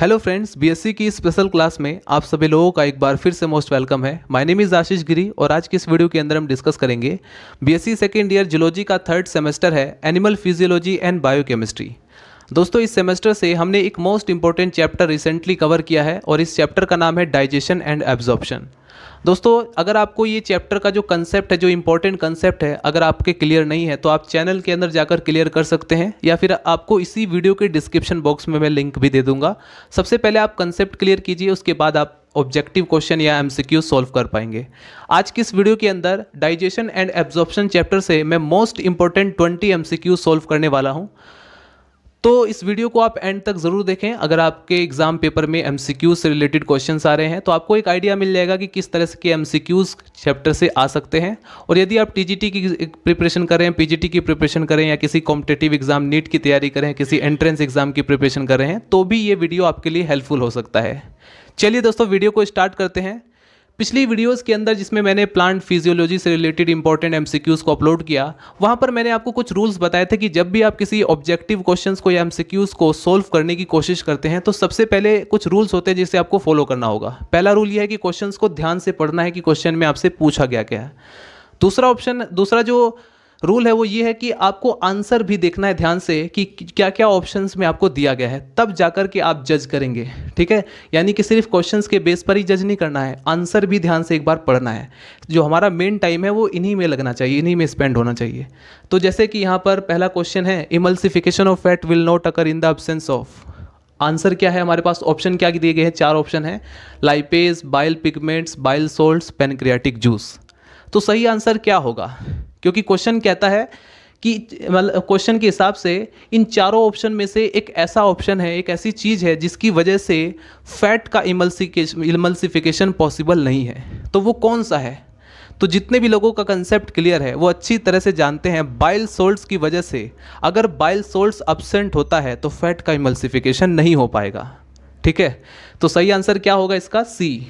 Hello friends, BSc की special class में आप सभी लोगों का एक बार फिर से मोस्ट वेलकम है। माय नेम इज़ आशीष गिरी और आज की इस वीडियो के अंदर हम डिस्कस करेंगे बीएससी सेकेंड ईयर जूलॉजी का थर्ड सेमेस्टर है एनिमल फिजियोलॉजी एंड बायोकेमिस्ट्री। दोस्तों, इस सेमेस्टर से हमने एक most important chapter recently cover किया है और इस चैप्टर का नाम है डाइजेशन एंड एब्जॉर्प्शन। दोस्तों, अगर आपको ये चैप्टर का जो कंसेप्ट है, जो इंपॉर्टेंट कंसेप्ट है, अगर आपके क्लियर नहीं है तो आप चैनल के अंदर जाकर क्लियर कर सकते हैं या फिर आपको इसी वीडियो के डिस्क्रिप्शन बॉक्स में मैं लिंक भी दे दूंगा। सबसे पहले आप कंसेप्ट क्लियर कीजिए, उसके बाद आप ऑब्जेक्टिव क्वेश्चन या एमसीक्यू सॉल्व कर पाएंगे। आज की इस वीडियो के अंदर डाइजेशन एंड एब्जॉर्प्शन चैप्टर से मैं मोस्ट इंपॉर्टेंट 20 एमसीक्यू सॉल्व करने वाला हूँ। तो इस वीडियो को आप एंड तक ज़रूर देखें। अगर आपके एग्जाम पेपर में एमसीक्यूज से रिलेटेड क्वेश्चंस आ रहे हैं तो आपको एक आइडिया मिल जाएगा कि किस तरह के एमसीक्यूज चैप्टर से आ सकते हैं। और यदि आप टीजीटी की प्रिपरेशन कर रहे हैं, पीजीटी की प्रिपरेशन कर रहे हैं या किसी कॉम्पिटिटिव एग्जाम नीट की तैयारी कर रहे हैं, किसी एंट्रेंस एग्जाम की प्रिपरेशन कर रहे हैं, तो भी ये वीडियो आपके लिए हेल्पफुल हो सकता है। चलिए दोस्तों, वीडियो को स्टार्ट करते हैं। पिछली वीडियोस के अंदर जिसमें मैंने प्लांट फिजियोलॉजी से रिलेटेड इंपॉर्टेंट एमसीक्यूज़ को अपलोड किया, वहाँ पर मैंने आपको कुछ रूल्स बताए थे कि जब भी आप किसी ऑब्जेक्टिव क्वेश्चंस को या एमसीक्यूज़ को सोल्व करने की कोशिश करते हैं तो सबसे पहले कुछ रूल्स होते हैं जिसे आपको फॉलो करना होगा। पहला रूल यह है कि क्वेश्चंस को ध्यान से पढ़ना है कि क्वेश्चन में आपसे पूछा गया क्या है। दूसरा जो रूल है वो ये है कि आपको आंसर भी देखना है ध्यान से कि क्या क्या ऑप्शंस में आपको दिया गया है, तब जाकर के आप जज करेंगे। ठीक है, यानी कि सिर्फ क्वेश्चंस के बेस पर ही जज नहीं करना है, आंसर भी ध्यान से एक बार पढ़ना है। जो हमारा मेन टाइम है वो इन्हीं में लगना चाहिए, इन्हीं में स्पेंड होना चाहिए। तो जैसे कि यहाँ पर पहला क्वेश्चन है, emulsification of fat will not occur in the absence of. Answer क्या है हमारे पास, ऑप्शन क्या दिए गए हैं, 4 ऑप्शन है, lipase, bile pigments, bile salts, pancreatic juice. तो सही आंसर क्या होगा, क्योंकि क्वेश्चन कहता है कि क्वेश्चन के हिसाब से इन चारों ऑप्शन में से एक ऐसा ऑप्शन है, एक ऐसी चीज़ है जिसकी वजह से फैट का इमल्सिफिकेशन पॉसिबल नहीं है। तो वो कौन सा है? तो जितने भी लोगों का कंसेप्ट क्लियर है वो अच्छी तरह से जानते हैं, बाइल सोल्ट्स की वजह से अगर बाइल सोल्ट्स अब्सेंट होता है तो फैट का इमल्सिफिकेशन नहीं हो पाएगा। ठीक है, तो सही आंसर क्या होगा इसका, सी।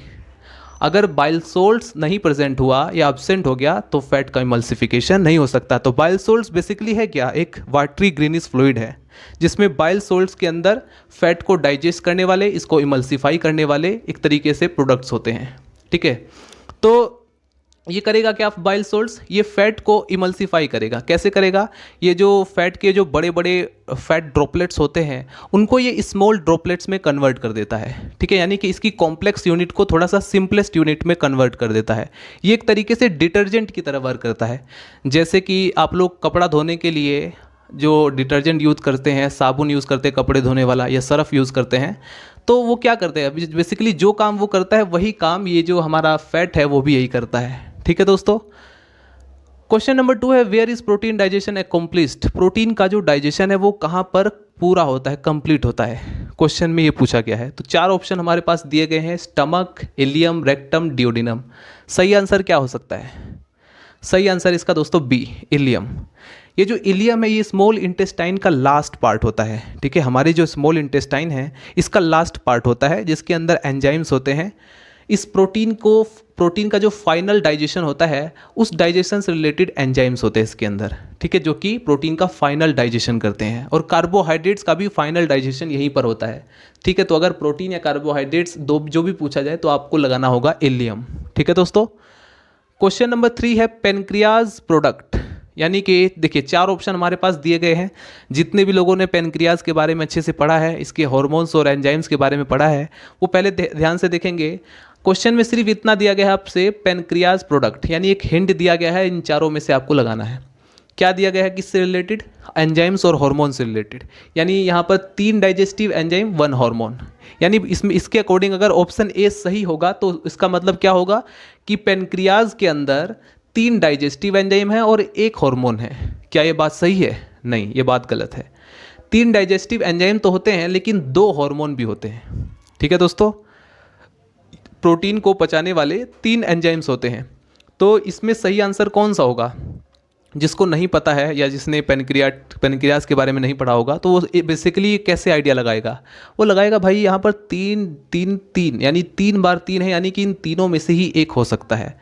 अगर बाइल सोल्ट्स नहीं प्रेजेंट हुआ या एब्सेंट हो गया तो फैट का इमल्सिफिकेशन नहीं हो सकता। तो बाइल सोल्ट्स बेसिकली है क्या, एक वाटरी ग्रीनिश फ्लूइड है जिसमें बाइल सोल्ट्स के अंदर फैट को डाइजेस्ट करने वाले, इसको इमल्सिफाई करने वाले एक तरीके से प्रोडक्ट्स होते हैं। ठीक है, तो ये करेगा क्या, बाइल सोल्ट्स ये फैट को इमल्सिफाई करेगा। कैसे करेगा, ये जो फैट के जो बड़े बड़े फैट ड्रॉपलेट्स होते हैं उनको ये स्मॉल ड्रॉपलेट्स में कन्वर्ट कर देता है। ठीक है, यानी कि इसकी कॉम्प्लेक्स यूनिट को थोड़ा सा सिंपलेस्ट यूनिट में कन्वर्ट कर देता है। ये एक तरीके से डिटर्जेंट की तरह वर्क करता है। जैसे कि आप लोग कपड़ा धोने के लिए जो डिटर्जेंट यूज़ करते हैं, साबुन यूज़ करते हैं कपड़े धोने वाला, या सर्फ यूज़ करते हैं, तो वो क्या करते हैं, बेसिकली जो काम वो करता है वही काम ये जो हमारा फैट है वो भी यही करता है। ठीक है दोस्तों, क्वेश्चन नंबर 2 है, where is protein digestion accomplished. Protein का जो डाइजेशन है वो कहाँ पर पूरा होता है, कंप्लीट होता है, क्वेश्चन में ये पूछा गया है। तो 4 ऑप्शन हमारे पास दिए गए हैं, स्टमक, इलियम, रेक्टम, डियोडिनम। सही आंसर क्या हो सकता है, सही आंसर इसका दोस्तों बी, इलियम। ये जो इलियम है ये स्मॉल इंटेस्टाइन का लास्ट पार्ट होता है। ठीक है, हमारे जो स्मॉल इंटेस्टाइन है इसका लास्ट पार्ट होता है जिसके अंदर एंजाइम्स होते हैं। इस प्रोटीन का जो फाइनल डाइजेशन होता है उस डाइजेशन से रिलेटेड एंजाइम्स होते हैं इसके अंदर। ठीक है, जो कि प्रोटीन का फाइनल डाइजेशन करते हैं, और कार्बोहाइड्रेट्स का भी फाइनल डाइजेशन यहीं पर होता है। ठीक है, तो अगर प्रोटीन या कार्बोहाइड्रेट्स दो जो भी पूछा जाए तो आपको लगाना होगा इलियम। ठीक है दोस्तों, क्वेश्चन नंबर 3 है, पेनक्रियाज प्रोडक्ट। यानी कि देखिए 4 ऑप्शन हमारे पास दिए गए हैं। जितने भी लोगों ने पेनक्रियाज के बारे में अच्छे से पढ़ा है, इसके हार्मोन्स और एंजाइम्स के बारे में पढ़ा है, वो पहले ध्यान से देखेंगे। क्वेश्चन में सिर्फ इतना दिया गया है आपसे, पेनक्रियाज प्रोडक्ट, यानी एक हिंट दिया गया है, इन चारों में से आपको लगाना है। क्या दिया गया है, किससे रिलेटेड, एंजाइम्स और हार्मोन से रिलेटेड। यानी यहाँ पर 3 डाइजेस्टिव एंजाइम, 1 हार्मोन। यानी इसमें इसके अकॉर्डिंग अगर ऑप्शन ए सही होगा तो इसका मतलब क्या होगा कि पेनक्रियाज के अंदर 3 डाइजेस्टिव एंजाइम है और 1 हार्मोन है। क्या ये बात सही है? नहीं, ये बात गलत है। 3 डाइजेस्टिव एंजाइम तो होते हैं लेकिन 2 हार्मोन भी होते हैं। ठीक है दोस्तों, प्रोटीन को पचाने वाले 3 एंजाइम्स होते हैं। तो इसमें सही आंसर कौन सा होगा? जिसको नहीं पता है या जिसने पेनक्रियाज के बारे में नहीं पढ़ा होगा तो वो बेसिकली कैसे आइडिया लगाएगा, वो लगाएगा भाई यहाँ पर 3 यानी 3 बार 3 है, यानी कि इन तीनों में से ही एक हो सकता है।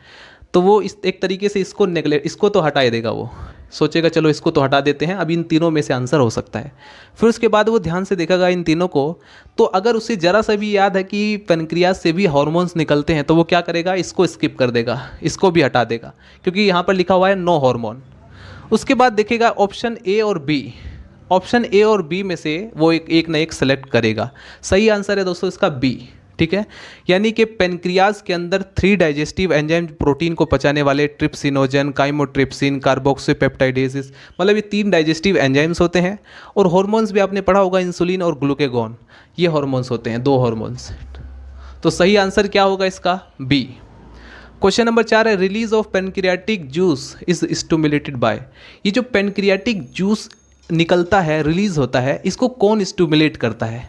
तो वो इस एक तरीके से इसको तो हटा देगा वो, सोचेगा चलो इसको तो हटा देते हैं, अब इन तीनों में से आंसर हो सकता है। फिर उसके बाद वो ध्यान से देखेगा इन तीनों को, तो अगर उसे ज़रा सा भी याद है कि पेनक्रियास से भी हार्मोन्स निकलते हैं तो वो क्या करेगा, इसको स्किप कर देगा, इसको भी हटा देगा, क्योंकि यहाँ पर लिखा हुआ है नो हार्मोन। उसके बाद देखेगा ऑप्शन ए और बी, ऑप्शन ए और बी में से वो एक ना एक सेलेक्ट करेगा। सही आंसर है दोस्तों इसका बी, ठीक है। यानी कि पेनक्रियाज के अंदर 3 डाइजेस्टिव एंजाइम प्रोटीन को पचाने वाले ट्रिप्सिनोजन, काइमोट्रिप्सिन, कार्बोक्सीपेप्टाइडेसिस, मतलब ये 3 डाइजेस्टिव एंजाइम्स होते हैं। और हार्मोन्स भी आपने पढ़ा होगा, इंसुलिन और ग्लूकेगॉन, ये हार्मोन्स होते हैं, 2 हार्मोन्स। तो सही आंसर क्या होगा इसका, बी। क्वेश्चन नंबर 4 है release of pancreatic juice is stimulated by. ये जो पेनक्रियाटिक जूस निकलता है, रिलीज होता है, इसको कौन स्टिमुलेट करता है,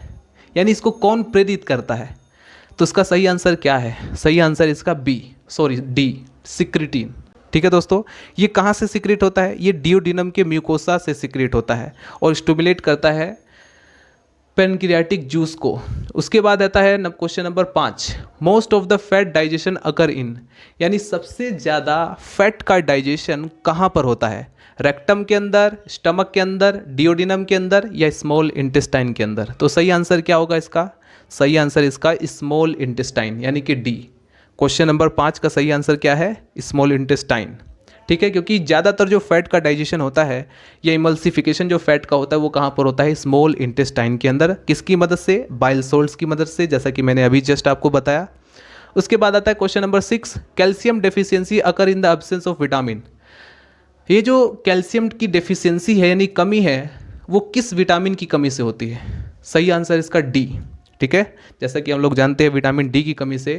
यानी इसको कौन प्रेरित करता है। तो इसका सही आंसर क्या है, सही आंसर इसका डी, सिक्रिटीन। ठीक है दोस्तों, ये कहाँ से सिक्रेट होता है, ये डियोडिनम के म्यूकोसा से सिक्रेट होता है और स्टिमुलेट करता है पेनक्रियाटिक जूस को। उसके बाद आता है question number 5, most of the fat digestion occur in, यानी सबसे ज़्यादा फैट का डाइजेशन कहाँ पर होता है, रेक्टम के अंदर, स्टमक के अंदर, डियोडिनम के अंदर या स्मॉल इंटेस्टाइन के अंदर। तो सही आंसर क्या होगा इसका, सही आंसर इसका स्मॉल इंटेस्टाइन, यानी कि डी। क्वेश्चन नंबर 5 का सही आंसर क्या है, स्मॉल इंटेस्टाइन। ठीक है, क्योंकि ज़्यादातर जो फैट का डाइजेशन होता है या इमल्सिफिकेशन जो फैट का होता है वो कहाँ पर होता है, स्मॉल इंटेस्टाइन के अंदर। किसकी मदद से, बाइल सोल्ट्स की मदद से, जैसा कि मैंने अभी जस्ट आपको बताया। उसके बाद आता है question number 6, calcium deficiency occur in the absence of vitamin. ये जो कैल्शियम की डेफिशिएंसी है यानी कमी है, वो किस विटामिन की कमी से होती है। सही आंसर इसका डी। ठीक है, जैसा कि हम लोग जानते हैं विटामिन डी की कमी से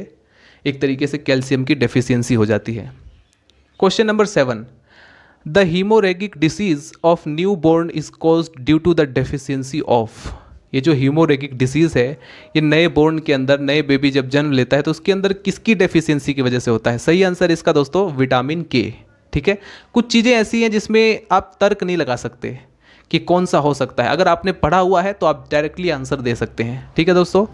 एक तरीके से कैल्शियम की डेफिशिएंसी हो जाती है। Question number 7, the haemorrhagic disease of new born is caused due to the deficiency of. ये जो हीमोरेगिक डिसीज़ है, ये नए बॉर्न के अंदर, नए बेबी जब जन्म लेता है तो उसके अंदर किसकी डेफिशिएंसी की वजह से होता है। सही आंसर इसका दोस्तों विटामिन के। ठीक है, कुछ चीज़ें ऐसी हैं जिसमें आप तर्क नहीं लगा सकते कि कौन सा हो सकता है, अगर आपने पढ़ा हुआ है तो आप डायरेक्टली आंसर दे सकते हैं। ठीक है दोस्तों,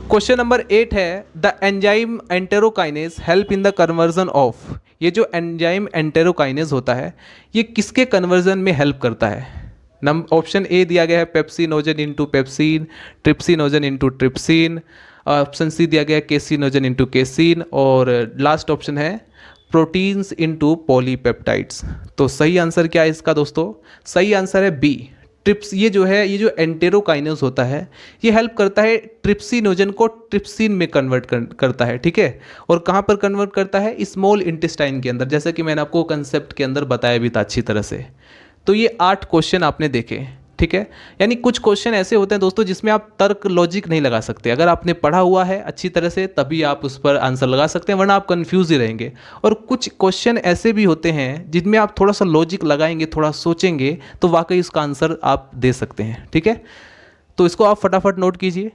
क्वेश्चन नंबर 8 है the enzyme enterokinase help in the conversion of. ये जो एंजाइम एंटेरोकाइनेज होता है ये किसके कन्वर्जन में हेल्प करता है। ऑप्शन ए दिया गया है pepsinogen into pepsin, trypsinogen into trypsin, option C दिया गया है केसिनोजन इंटू केसिन, और लास्ट ऑप्शन है प्रोटीन्स इनटू पॉलीपेप्टाइड्स। तो सही आंसर क्या है इसका दोस्तों, सही आंसर है बी, ट्रिप्स। ये जो एंटेरोकाइनेज होता है ये हेल्प करता है ट्रिप्सिनोजन को ट्रिप्सिन में कन्वर्ट करता है। ठीक है, और कहाँ पर कन्वर्ट करता है, स्मॉल इंटेस्टाइन के अंदर, जैसे कि मैंने आपको कंसेप्ट के अंदर बताया भी था अच्छी तरह से। तो ये 8 क्वेश्चन आपने देखे। ठीक है, यानी कुछ क्वेश्चन ऐसे होते हैं दोस्तों जिसमें आप तर्क लॉजिक नहीं लगा सकते। अगर आपने पढ़ा हुआ है अच्छी तरह से तभी आप उस पर आंसर लगा सकते हैं, वरना आप कंफ्यूज ही रहेंगे। और कुछ क्वेश्चन ऐसे भी होते हैं जिनमें आप थोड़ा सा लॉजिक लगाएंगे, थोड़ा सोचेंगे तो वाकई उसका आंसर आप दे सकते हैं। ठीक है, तो इसको आप फटाफट नोट कीजिए।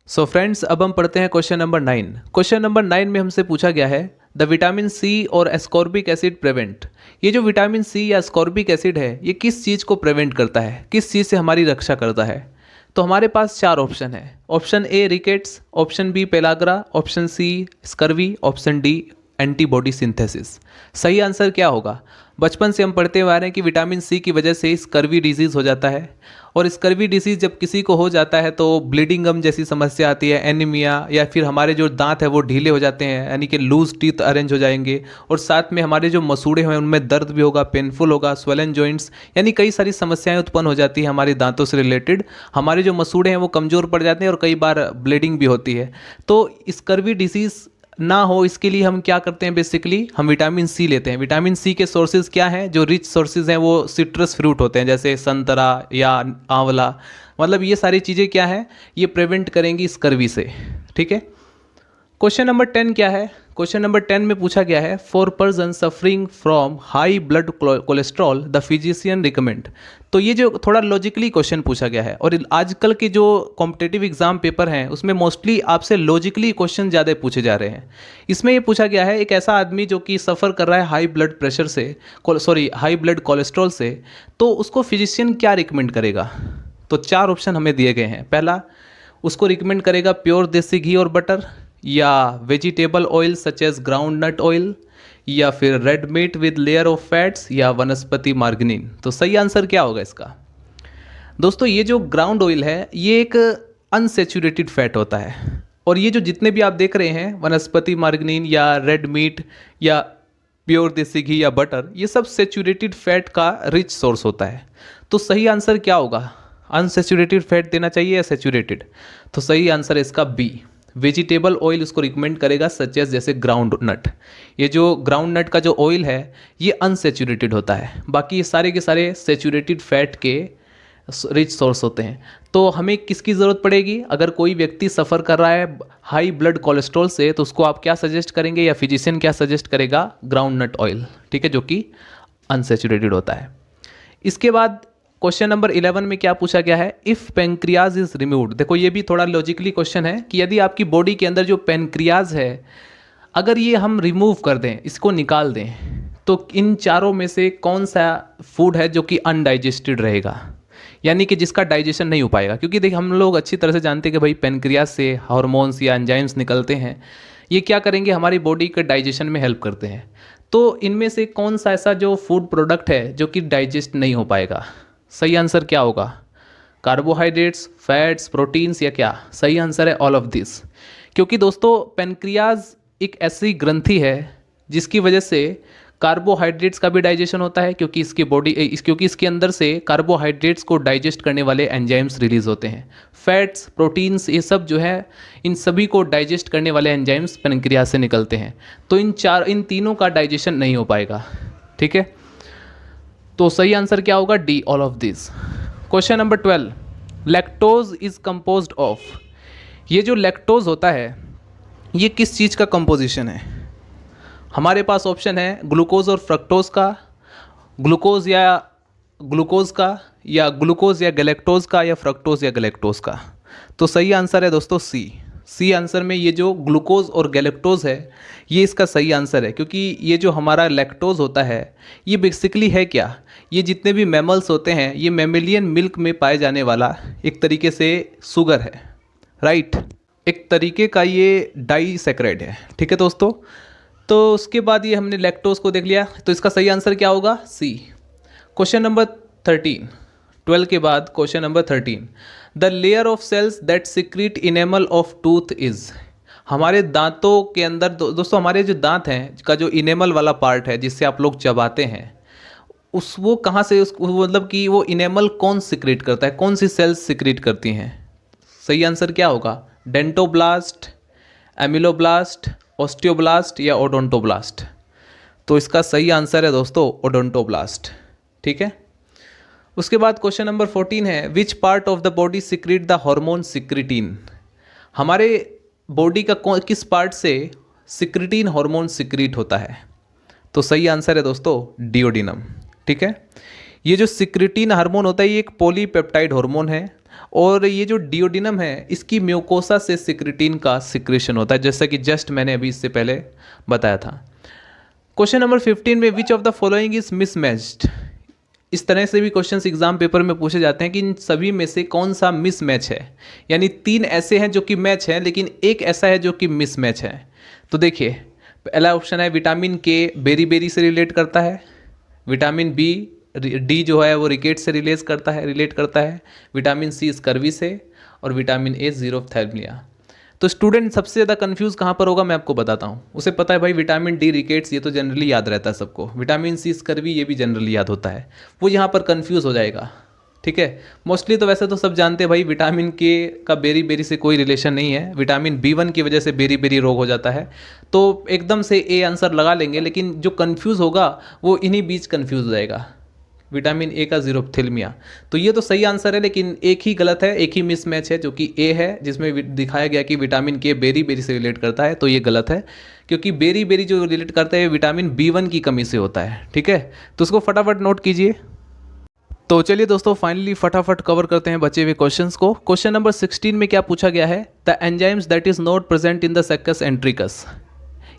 सो फ्रेंड्स, अब हम पढ़ते हैं क्वेश्चन नंबर 9। क्वेश्चन नंबर 9 में हमसे पूछा गया है द विटामिन सी और एस्कॉर्बिक एसिड प्रिवेंट। ये जो विटामिन सी या एस्कॉर्बिक एसिड है ये किस चीज़ को प्रिवेंट करता है, किस चीज़ से हमारी रक्षा करता है। तो हमारे पास 4 ऑप्शन है। Option A rickets, option B pellagra, option C scurvy, option D antibody synthesis. सही आंसर क्या होगा, बचपन से हम पढ़ते हुए आ रहे हैं कि विटामिन सी की वजह से स्कर्वी डिजीज़ हो जाता है, और स्कर्वी डिसीज़ जब किसी को हो जाता है तो ब्लीडिंग गम जैसी समस्या आती है, एनीमिया, या फिर हमारे जो दांत है वो ढीले हो जाते हैं, यानी कि लूज टीथ अरेंज हो जाएंगे, और साथ में हमारे जो मसूड़े हैं उनमें दर्द भी होगा, पेनफुल होगा, स्वेलन जॉइंट्स, यानी कई सारी समस्याएं उत्पन्न हो जाती हैं हमारे दांतों से रिलेटेड। हमारे जो मसूड़े हैं वो कमज़ोर पड़ जाते हैं और कई बार ब्लीडिंग भी होती है। तो स्कर्वी डिसीज़ ना हो इसके लिए हम क्या करते हैं, बेसिकली हम विटामिन सी लेते हैं। विटामिन सी के सोर्सेज क्या हैं, जो रिच सोर्सेज हैं वो सिट्रस फ्रूट होते हैं, जैसे संतरा या आंवला, मतलब ये सारी चीज़ें क्या है, ये प्रिवेंट करेंगी स्कर्वी से। ठीक है, क्वेश्चन नंबर 10 क्या है, क्वेश्चन नंबर 10 में पूछा गया है for person suffering from high blood cholesterol the physician recommend. तो ये जो थोड़ा लॉजिकली क्वेश्चन पूछा गया है, और आजकल के जो कॉम्पिटिटिव एग्जाम पेपर हैं उसमें मोस्टली आपसे लॉजिकली क्वेश्चन ज़्यादा पूछे जा रहे हैं। इसमें ये पूछा गया है एक ऐसा आदमी जो कि सफ़र कर रहा है हाई ब्लड प्रेशर से, हाई ब्लड कोलेस्ट्रॉल से, तो उसको फिजिशियन क्या रिकमेंड करेगा। तो 4 ऑप्शन हमें दिए गए हैं। पहला, उसको रिकमेंड करेगा प्योर देसी घी और बटर, या vegetable oil such as ground nut oil, या फिर red meat with layer of fats, या वनस्पति मार्गनीन। तो सही आंसर क्या होगा इसका? दोस्तों ये जो ग्राउंड ऑयल है ये एक अनसेचुरेटेड फैट होता है, और ये जो जितने भी आप देख रहे हैं वनस्पति मार्गनीन या रेड मीट या प्योर देसी घी या बटर, ये सब सेचुरेटेड फैट का रिच सोर्स होता है। तो सही आंसर क्या होगा? अनसेचुरेटेड फैट देना चाहिए या सेचुरेटेड? तो सही आंसर है इसका बी, वेजिटेबल ऑयल उसको रिकमेंड करेगा, सच एज जैसे ग्राउंड नट। ये जो ग्राउंड नट का जो ऑयल है ये अनसेचुरेटेड होता है, बाकी ये सारे के सारे सेचुरेटेड फैट के रिच सोर्स होते हैं। तो हमें किसकी ज़रूरत पड़ेगी? अगर कोई व्यक्ति सफ़र कर रहा है हाई ब्लड कोलेस्ट्रॉल से, तो उसको आप क्या सजेस्ट करेंगे या फिजिशियन क्या सजेस्ट करेगा? ग्राउंड नट ऑयल, ठीक है, जो कि अनसेचुरेटेड होता है। इसके बाद क्वेश्चन नंबर 11 में क्या पूछा गया है? If pancreas is removed. देखो ये भी थोड़ा लॉजिकली क्वेश्चन है कि यदि आपकी बॉडी के अंदर जो पेनक्रियाज है अगर ये हम रिमूव कर दें, इसको निकाल दें, तो इन चारों में से कौन सा फूड है जो कि अनडाइजेस्टेड रहेगा, यानी कि जिसका डाइजेशन नहीं हो पाएगा? क्योंकि देखिए हम लोग अच्छी तरह से जानते हैं कि भाई पेनक्रियाज से हार्मोन्स या एंजाइम्स निकलते हैं, ये क्या करेंगे? हमारी बॉडी के डाइजेशन में हेल्प करते हैं। तो इनमें से कौन सा ऐसा जो फूड प्रोडक्ट है जो कि डाइजेस्ट नहीं हो पाएगा? सही आंसर क्या होगा? कार्बोहाइड्रेट्स, फैट्स, प्रोटीन्स, या क्या? सही आंसर है ऑल ऑफ दिस। क्योंकि दोस्तों पेनक्रियाज एक ऐसी ग्रंथि है जिसकी वजह से कार्बोहाइड्रेट्स का भी डाइजेशन होता है, क्योंकि क्योंकि इसके अंदर से कार्बोहाइड्रेट्स को डाइजेस्ट करने वाले एंजाइम्स रिलीज होते हैं। फैट्स, प्रोटीन्स, ये सब जो है इन सभी को डाइजेस्ट करने वाले एंजाइम्स पेनक्रियाज से निकलते हैं। तो इन तीनों का डाइजेशन नहीं हो पाएगा, ठीक है। तो सही आंसर क्या होगा? D, all of this. Question number 12, lactose is composed of. ये जो लैक्टोज होता है ये किस चीज़ का कंपोजिशन है? हमारे पास ऑप्शन है ग्लूकोज और फ्रक्टोज का, ग्लूकोज का, या ग्लूकोज या गैलेक्टोज का, या फ्रक्टोज या गैलेक्टोज का। तो सही आंसर है दोस्तों सी आंसर में ये जो ग्लूकोज और गैलेक्टोज है ये इसका सही आंसर है। क्योंकि ये जो हमारा लैक्टोज होता है ये बेसिकली है क्या? ये जितने भी मैमल्स होते हैं ये मैमेलियन मिल्क में पाए जाने वाला एक तरीके से शुगर है, राइट, एक तरीके का ये डाइसैकराइड है, ठीक है दोस्तों। तो उसके बाद ये हमने लैक्टोज को देख लिया, तो इसका सही आंसर क्या होगा? सी। क्वेश्चन नंबर 13, 12 के बाद question number 13, the layer of cells that secrete enamel of tooth is. हमारे दांतों के अंदर दोस्तों हमारे जो दांत हैं का जो इनेमल वाला पार्ट है जिससे आप लोग चबाते हैं वो कहाँ से मतलब कि वो इनेमल कौन सिक्रीट करता है, कौन सी सेल्स सिक्रीट करती हैं? सही आंसर क्या होगा? डेंटोब्लास्ट, एमिलोब्लास्ट, ऑस्टियोब्लास्ट, या ओडोंटोब्लास्ट। तो इसका सही आंसर है दोस्तों ओडोंटोब्लास्ट, ठीक है। उसके बाद क्वेश्चन नंबर 14 है, which part of the body secrete the hormone secretin. हमारे बॉडी का किस पार्ट से सिक्रिटीन हार्मोन सिक्रीट होता है? तो सही आंसर है दोस्तों डिओडिनम, ठीक है। ये जो सिक्रिटीन हार्मोन होता है ये एक पॉलीपेप्टाइड हार्मोन है, और ये जो डिओडिनम है इसकी म्यूकोसा से सिक्रिटीन का सिक्रेशन होता है, जैसा कि जस्ट मैंने अभी इससे पहले बताया था। क्वेश्चन नंबर 15 में which of the following is mismatched. इस तरह से भी क्वेश्चंस एग्जाम पेपर में पूछे जाते हैं कि इन सभी में से कौन सा मिसमैच है, यानी 3 ऐसे हैं जो कि मैच हैं लेकिन एक ऐसा है जो कि मिसमैच है। तो देखिए पहला ऑप्शन है विटामिन के बेरी बेरी से रिलेट करता है, विटामिन डी जो है वो रिकेट से रिलेट करता है, विटामिन सी स्कर्वी से, और विटामिन ए ज़ीरोफ्थैल्मिया। तो स्टूडेंट सबसे ज़्यादा कंफ्यूज कहाँ पर होगा मैं आपको बताता हूँ। उसे पता है भाई विटामिन डी रिकेट्स ये तो जनरली याद रहता है सबको, विटामिन सी स्कर्वी ये भी जनरली याद होता है, वो यहाँ पर कंफ्यूज हो जाएगा, ठीक है। मोस्टली तो वैसे तो सब जानते हैं भाई विटामिन के का बेरी बेरी से कोई रिलेशन नहीं है, विटामिन B1 की वजह से बेरी बेरी रोग हो जाता है, तो एकदम से ए आंसर लगा लेंगे, लेकिन जो कन्फ्यूज़ होगा वो इन्हीं बीच कन्फ्यूज़ हो जाएगा, विटामिन ए का ज़ीरोफ्थैल्मिया। तो ये तो सही आंसर है, लेकिन एक ही गलत है, एक ही मिसमैच है जो कि ए है, जिसमें दिखाया गया कि विटामिन के बेरी बेरी से रिलेट करता है, तो ये गलत है, क्योंकि बेरी बेरी जो रिलेट करता है विटामिन B1 की कमी से होता है, ठीक है। तो उसको फटाफट नोट कीजिए। तो चलिए दोस्तों फाइनली फटाफट कवर करते हैं बचे हुए क्वेश्चंस को। क्वेश्चन नंबर 16 में क्या पूछा गया है? The enzymes that is not present in the succus entericus.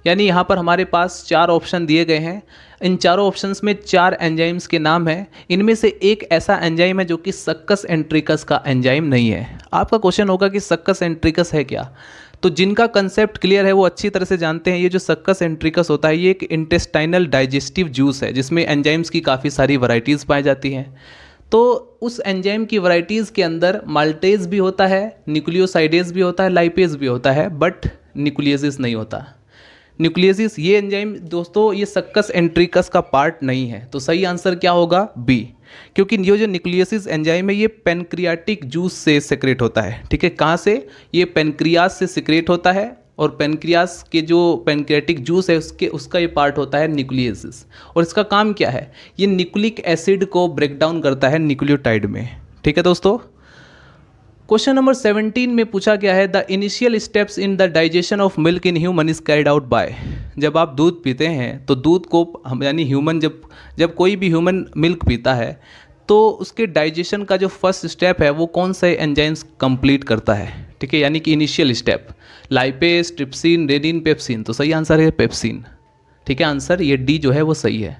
यानी यहाँ पर हमारे पास 4 ऑप्शन दिए गए हैं। इन चारों ऑप्शंस में 4 एंजाइम्स के नाम हैं। इनमें से एक ऐसा एंजाइम है जो कि सक्कस एंट्रिकस का एंजाइम नहीं है। आपका क्वेश्चन होगा कि सक्कस एंट्रिकस है क्या? तो जिनका कंसेप्ट क्लियर है वो अच्छी तरह से जानते हैं। ये जो सक्कस एंट्रिकस होता है ये एक इंटेस्टाइनल डाइजेस्टिव जूस है जिसमें एंजाइम्स की काफ़ी सारी वैरायटीज़ पाई जाती हैं। तो उस एंजाइम की वैरायटीज़ के अंदर माल्टेज भी होता है, न्यूक्लियोसाइडेज भी होता है, लाइपेज भी होता है, बट न्यूक्लियसिस नहीं होता। न्यूक्लियसिस ये एंजाइम दोस्तों ये सक्कस एंट्रिकस का पार्ट नहीं है। तो सही आंसर क्या होगा? बी। क्योंकि ये जो न्यूक्लियसिस एंजाइम है ये पेनक्रियाटिक जूस से सिक्रेट होता है। ठीक है, कहाँ से? ये पेनक्रियास से सिक्रेट होता है और पेनक्रियास के जो पेनक्रियाटिक जूस है उसका ये पार्ट होता है न्यूक्लियसिस। और इसका काम क्या है? ये न्यूक्लिक एसिड को ब्रेक डाउन करता है न्यूक्लियोटाइड में। ठीक है दोस्तों, क्वेश्चन नंबर 17 में पूछा गया है the initial steps in the digestion of milk in human is carried out by. जब आप दूध पीते हैं तो दूध को हम यानी ह्यूमन जब कोई भी ह्यूमन मिल्क पीता है तो उसके डाइजेशन का जो फर्स्ट स्टेप है वो कौन सा एंजाइम्स कंप्लीट करता है? ठीक है, यानी कि initial step lipase, trypsin, rennin, pepsin. तो सही आंसर है पेप्सिन। ठीक है, आंसर ये डी जो है वो सही है।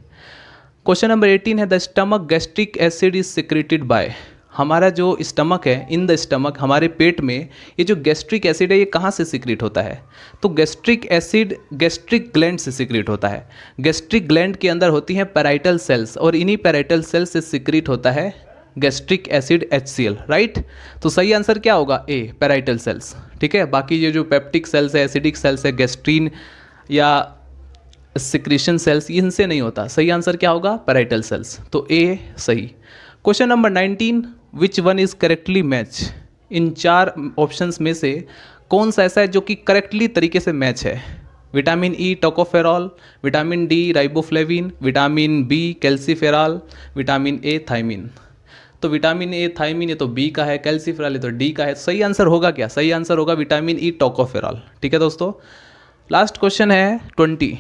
क्वेश्चन नंबर 18 है the stomach gastric acid is secreted by. हमारा जो स्टमक है, इन द स्टमक हमारे पेट में ये जो गैस्ट्रिक एसिड है ये कहाँ से सिक्रेट होता है? तो गैस्ट्रिक एसिड गैस्ट्रिक ग्लैंड से सिक्रेट होता है। गैस्ट्रिक ग्लैंड के अंदर होती हैं पैराइटल सेल्स और इन्हीं पैराइटल सेल्स से सिक्रेट होता है गैस्ट्रिक एसिड HCl, राइट। तो सही आंसर क्या होगा? ए, पैराइटल सेल्स। ठीक है, बाकी ये जो पेप्टिक सेल्स है, एसिडिक सेल्स है, गैस्ट्रीन या सिक्रीशन सेल्स, इनसे नहीं होता। सही आंसर क्या होगा? Parietal cells. तो ए सही। Question number 19 which one is correctly match. In 4 options में से कौन सा ऐसा है जो कि करेक्टली तरीके से मैच है? Vitamin E tocopherol, vitamin D riboflavin, vitamin B calciferol, vitamin A thiamine. तो विटामिन ए थायमिन ये तो बी का है, कैल्सीफेरॉल ये तो डी का है। सही आंसर होगा क्या? सही आंसर होगा विटामिन ई टोकोफेरॉल। ठीक है दोस्तों, लास्ट क्वेश्चन है 20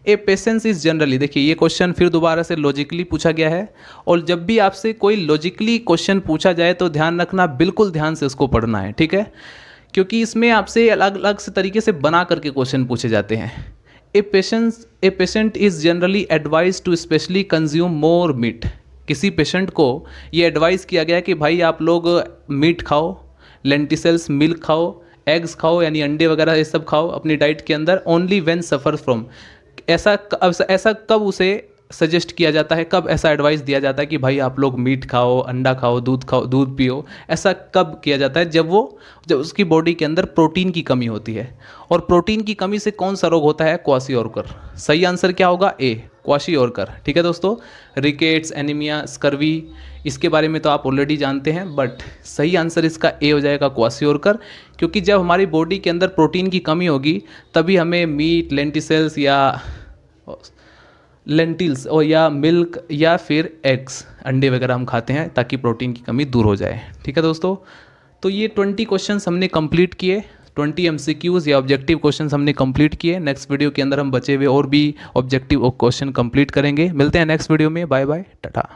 ए पेशेंस इज जनरली। देखिए ये क्वेश्चन फिर दोबारा से लॉजिकली पूछा गया है और जब भी आपसे कोई लॉजिकली क्वेश्चन पूछा जाए तो ध्यान रखना, बिल्कुल ध्यान से उसको पढ़ना है। ठीक है, क्योंकि इसमें आपसे अलग अलग से तरीके से बना करके क्वेश्चन पूछे जाते हैं। A patient is generally advise to specially consume more meat. किसी पेशेंट को ये एडवाइस किया गया कि भाई आप लोग मीट खाओ, लेंटिसल्स, मिल्क खाओ, एग्स खाओ यानी अंडे वगैरह ये सब खाओ अपनी डाइट के अंदर। ओनली व्हेन सफ़र फ्रॉम, ऐसा कब उसे सजेस्ट किया जाता है, कब ऐसा एडवाइस दिया जाता है कि भाई आप लोग मीट खाओ, अंडा खाओ, दूध पियो? ऐसा कब किया जाता है? जब उसकी बॉडी के अंदर प्रोटीन की कमी होती है। और प्रोटीन की कमी से कौन सा रोग होता है? क्वाशियोरकर। सही आंसर क्या होगा? ए, क्वाशियोरकर। ठीक है दोस्तों, रिकेट्स, एनीमिया, स्कर्वी, इसके बारे में तो आप ऑलरेडी जानते हैं, बट सही आंसर इसका ए हो जाएगा, क्वाशियोरकर। क्योंकि जब हमारी बॉडी के अंदर प्रोटीन की कमी होगी तभी हमें मीट, लेंटिसल्स या लेंटिल्स और या मिल्क या फिर एग्स, अंडे वगैरह हम खाते हैं ताकि प्रोटीन की कमी दूर हो जाए। ठीक है दोस्तों, तो ये 20 क्वेश्चंस हमने कंप्लीट किए, 20 MCQs या ऑब्जेक्टिव क्वेश्चंस हमने कंप्लीट किए। नेक्स्ट वीडियो के अंदर हम बचे हुए और भी ऑब्जेक्टिव क्वेश्चन कंप्लीट करेंगे। मिलते हैं नेक्स्ट वीडियो में। Bye bye, Tata.